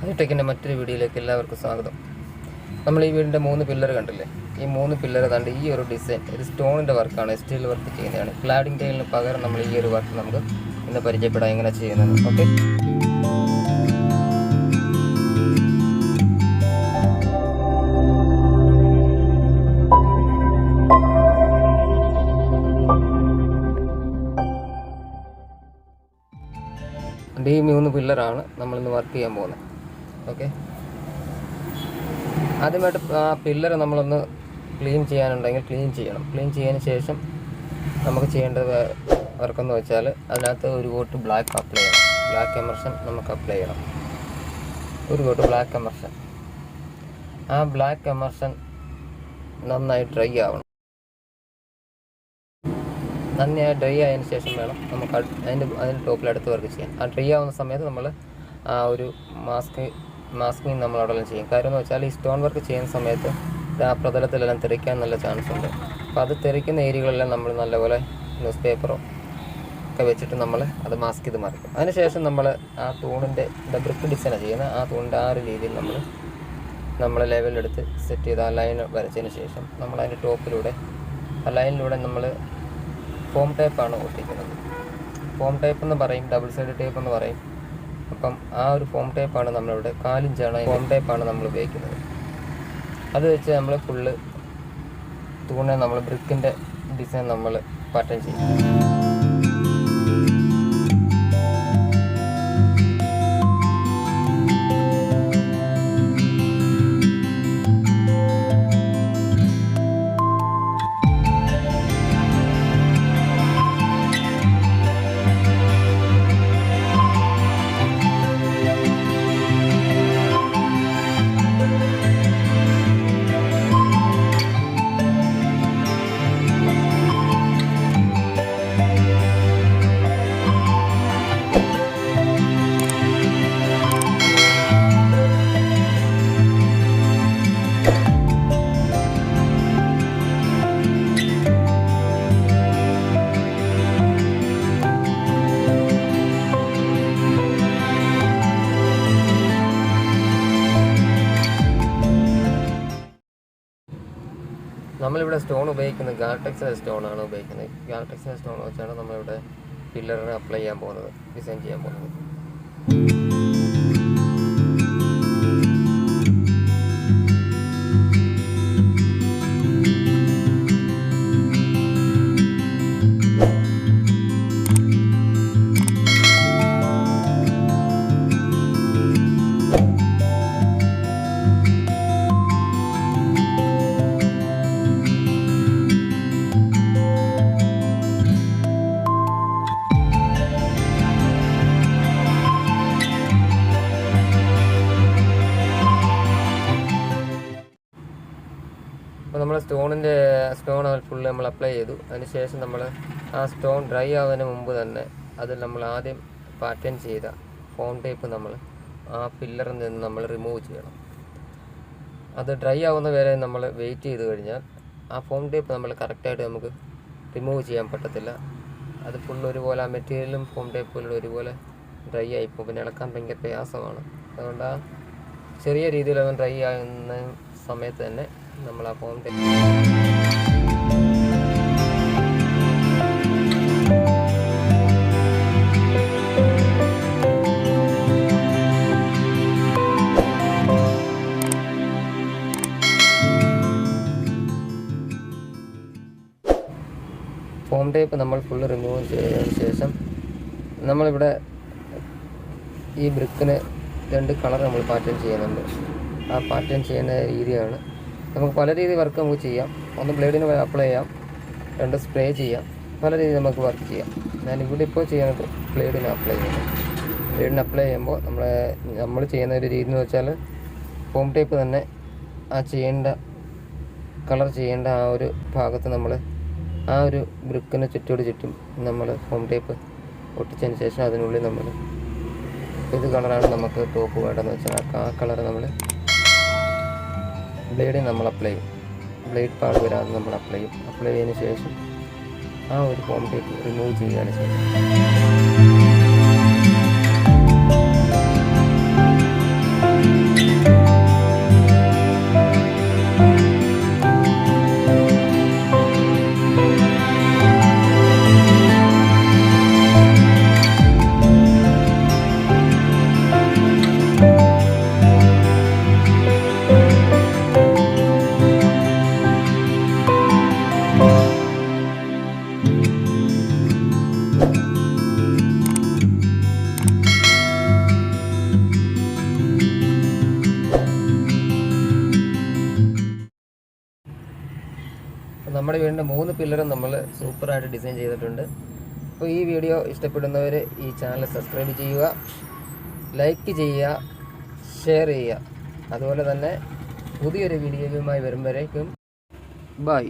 ഹൈടെക്കിൻ്റെ മറ്റൊരു വീഡിയോയിലേക്ക് എല്ലാവർക്കും സ്വാഗതം. നമ്മൾ ഈ വീടിൻ്റെ 3 പില്ലർ കണ്ടില്ലേ? ഈ 3 പില്ലർ കണ്ട് ഈ ഒരു ഡിസൈൻ ഒരു സ്റ്റോണിൻ്റെ വർക്കാണ്, സ്റ്റീൽ വർക്ക് ചെയ്യുന്നതാണ്. ക്ലാഡിംഗ് ടൈലിന് പകരം നമ്മൾ ഈ ഒരു വർക്ക് നമുക്ക് ഇന്ന് പരിചയപ്പെടാം എങ്ങനെ ചെയ്യുന്നത്. ഓക്കെ, ഈ 3 പില്ലറാണ് നമ്മളിന്ന് വർക്ക് ചെയ്യാൻ പോകുന്നത്. ഓക്കെ, ആദ്യമായിട്ട് ആ പില്ലർ നമ്മളൊന്ന് ക്ലീൻ ചെയ്യാനുണ്ടെങ്കിൽ ക്ലീൻ ചെയ്യണം. ക്ലീൻ ചെയ്തതിന് ശേഷം നമുക്ക് ചെയ്യേണ്ടത് വർക്കെന്ന് വെച്ചാൽ അതിനകത്ത് ഒരു കോട്ട് ബ്ലാക്ക് അപ്ലൈ ചെയ്യണം. ബ്ലാക്ക് എമർഷൻ നമുക്ക് അപ്ലൈ ചെയ്യണം. ഒരു കോട്ട് ബ്ലാക്ക് എമർഷൻ. ആ ബ്ലാക്ക് എമർഷൻ നന്നായി ഡ്രൈ ആവണം. നന്നായി ഡ്രൈ ആയതിനു ശേഷം വേണം നമുക്ക് അതിൻ്റെ ടോപ്പിൽ അടുത്ത് വർക്ക് ചെയ്യാൻ. ആ ഡ്രൈ ആവുന്ന സമയത്ത് നമ്മൾ ആ ഒരു മാസ്കിങ് നമ്മൾ അവിടെ ചെയ്യും. കാര്യം എന്ന് വെച്ചാൽ ഈ സ്റ്റോൺ വർക്ക് ചെയ്യുന്ന സമയത്ത് ആ പ്രതലത്തിലെല്ലാം തെറിക്കാൻ നല്ല ചാൻസ് ഉണ്ട്. അപ്പോൾ അത് തെറിക്കുന്ന ഏരിയകളെല്ലാം നമ്മൾ നല്ലപോലെ ന്യൂസ് പേപ്പറോ ഒക്കെ വെച്ചിട്ട് നമ്മൾ അത് മാസ്ക് ചെയ്ത് മറിക്കും. അതിനുശേഷം നമ്മൾ ആ തൂണിൻ്റെ ബ്രിക്ക് ഡിസൈൻ ചെയ്യുന്ന ആ തൂണിൻ്റെ ആ ഒരു രീതിയിൽ നമ്മൾ ലെവലെടുത്ത് സെറ്റ് ചെയ്ത് ആ ലൈൻ വരച്ചതിന് ശേഷം നമ്മൾ അതിൻ്റെ ടോപ്പിലൂടെ ആ ലൈനിലൂടെ നമ്മൾ ഫോം ടേപ്പാണ് ഒട്ടിക്കുന്നത്. ഫോം ടേപ്പ് എന്ന് പറയും, ഡബിൾ സൈഡ് ടേപ്പ് എന്ന് പറയും. അപ്പം ആ ഒരു ഫോം ടേപ്പാണ് നമ്മളിവിടെ 4 ഇഞ്ചാണ് ഫോം ടേപ്പാണ് നമ്മൾ ഉപയോഗിക്കുന്നത്. അത് വെച്ച് നമ്മൾ ഫുള്ള് തൂണെ നമ്മൾ ബ്രിക്കിൻ്റെ ഡിസൈൻ നമ്മൾ പാറ്റേൺ ചെയ്യും. നമ്മളിവിടെ സ്റ്റോൺ ഉപയോഗിക്കുന്നത് ഗാർടെക്സിൻ്റെ സ്റ്റോണാണ് ഉപയോഗിക്കുന്നത്. ഗാർടെക്സിൻ്റെ സ്റ്റോൺ വെച്ചാണ് നമ്മളിവിടെ പില്ലറിന് അപ്ലൈ ചെയ്യാൻ പോകുന്നത്, ഡിസൈൻ ചെയ്യാൻ പോകുന്നത്. അപ്പോൾ നമ്മൾ സ്റ്റോൺ ഫുള്ള് നമ്മൾ അപ്ലൈ ചെയ്തു. അതിന് ശേഷം നമ്മൾ ആ സ്റ്റോൺ ഡ്രൈ ആവുന്നതിന് മുമ്പ് തന്നെ അതിൽ നമ്മൾ ആദ്യം പാറ്റേൺ ചെയ്ത ഫോം ടേപ്പ് നമ്മൾ ആ പില്ലറിൽ നിന്ന് നമ്മൾ റിമൂവ് ചെയ്യണം. അത് ഡ്രൈ ആവുന്ന വരെ നമ്മൾ വെയിറ്റ് ചെയ്ത് കഴിഞ്ഞാൽ ആ ഫോം ടേപ്പ് നമ്മൾ കറക്റ്റായിട്ട് നമുക്ക് റിമൂവ് ചെയ്യാൻ പറ്റത്തില്ല. അത് ഫുള്ള് ഒരുപോലെ ആ മെറ്റീരിയലും ഫോം ടേപ്പും ഒരുപോലെ ഡ്രൈ ആയിപ്പോൾ പിന്നെ ഇളക്കാൻ ഭയങ്കര പ്രയാസമാണ്. അതുകൊണ്ട് ആ ചെറിയ രീതിയിലൊന്ന് ഡ്രൈ ആകുന്ന സമയത്ത് തന്നെ നമ്മൾ ആ ഫോം ടേപ്പ് നമ്മൾ ഫുള്ള് റിമൂവ് ചെയ്തതിന് ശേഷം നമ്മളിവിടെ ഈ ബ്രിക്കിന് 2 കളർ നമ്മൾ പാറ്റേൺ ചെയ്യുന്നുണ്ട്. ആ പാറ്റേൺ ചെയ്യുന്ന രീതിയാണ് നമുക്ക് പല രീതി വർക്ക് നമുക്ക് ചെയ്യാം. ഒന്ന് ബ്ലേഡിന് അപ്ലൈ ചെയ്യാം, 2 സ്പ്രേ ചെയ്യാം, പല രീതിയിൽ നമുക്ക് വർക്ക് ചെയ്യാം. ഞാനിവിടെ ഇപ്പോൾ ചെയ്യുന്നത് ബ്ലേഡിന് അപ്ലൈ ചെയ്യുന്നത്. ബ്ലേഡിന് അപ്ലൈ ചെയ്യുമ്പോൾ നമ്മൾ ചെയ്യുന്ന ഒരു രീതി എന്ന് വെച്ചാൽ ഫോം ടേപ്പ് തന്നെ ആ കളർ ചെയ്യേണ്ട ആ ഒരു ഭാഗത്ത് നമ്മൾ ആ ഒരു ബ്രിക്കിന് ചുറ്റും നമ്മൾ ഫോം ടേപ്പ് ഒട്ടിച്ചതിന് ശേഷം അതിനുള്ളിൽ നമ്മൾ ഏത് കളറാണ് നമുക്ക് ടോപ്പ് വേണ്ടതെന്ന് വെച്ചാൽ ആ കളർ നമ്മൾ ബ്ലേഡിൽ നമ്മൾ അപ്ലൈ ചെയ്യും. ബ്ലേഡ് പാട് വരാതെ നമ്മൾ അപ്ലൈ ചെയ്തതിന് ശേഷം ആ ഒരു ഫോം ടേപ്പ് റിമൂവ് ചെയ്യുകയാണ് ചെയ്യുന്നത്. നമ്മുടെ വീടിൻ്റെ 3 പില്ലറും നമ്മൾ സൂപ്പറായിട്ട് ഡിസൈൻ ചെയ്തിട്ടുണ്ട്. അപ്പോൾ ഈ വീഡിയോ ഇഷ്ടപ്പെടുന്നവർ ഈ ചാനൽ സബ്സ്ക്രൈബ് ചെയ്യുക, ലൈക്ക് ചെയ്യുക, ഷെയർ ചെയ്യുക. അതുപോലെ തന്നെ പുതിയൊരു വീഡിയോയുമായി വരുമ്പോഴേക്കും ബൈ.